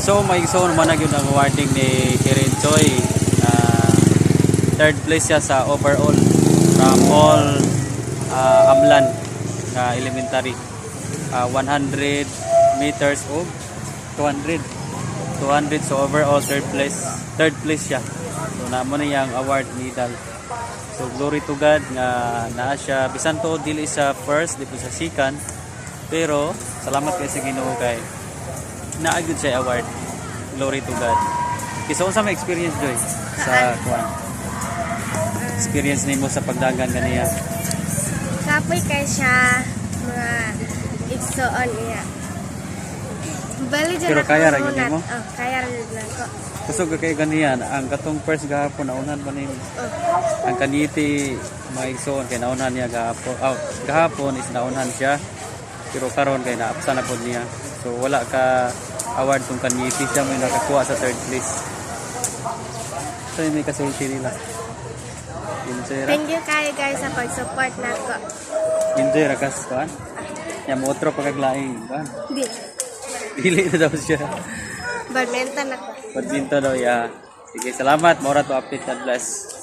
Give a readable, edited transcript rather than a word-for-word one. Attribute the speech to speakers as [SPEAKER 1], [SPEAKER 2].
[SPEAKER 1] So may igsoon man gyud ang awarding ni Kirin Choi. Third place siya sa overall from all Amlan na elementary. 100 meters of 200 so overall third place siya. So namo na yang award ni Dal. So glory to God nga naa siya bisan to dili sa first, dili sa second, pero salamat kay sa Ginoo kay naa gyud siya award. Glory to God. Kiso sa may experience Joy sa kuan. Experience nimo sa pagdagan kaniya.
[SPEAKER 2] Kapoy kay siya mga igsoon niya. Bali dyan
[SPEAKER 1] Pero kaya ra gyud nimo?
[SPEAKER 2] Oh, kaya ra gyud lang ko.
[SPEAKER 1] Kusog kay ganiyan ang katong first gahapon naunan pa nimo. Ang kaniti maigsoon kay naunan niya gahapon. Gahapon is naunan siya. Pero karon kay naapsa na pod niya. So wala ka award kung kaniti siya may nakakuha sa third place. So may kasulti nila. Enjoy ra.
[SPEAKER 2] Thank you kayo guys sa pag-support nako.
[SPEAKER 1] Enjoy ra kas kuan. Ya mo otro pagaglaing kuan.
[SPEAKER 2] Di.
[SPEAKER 1] Dili na daw siya.
[SPEAKER 2] Badminton ako.
[SPEAKER 1] Badminton daw ya. Sige, salamat. Mora to update. God bless.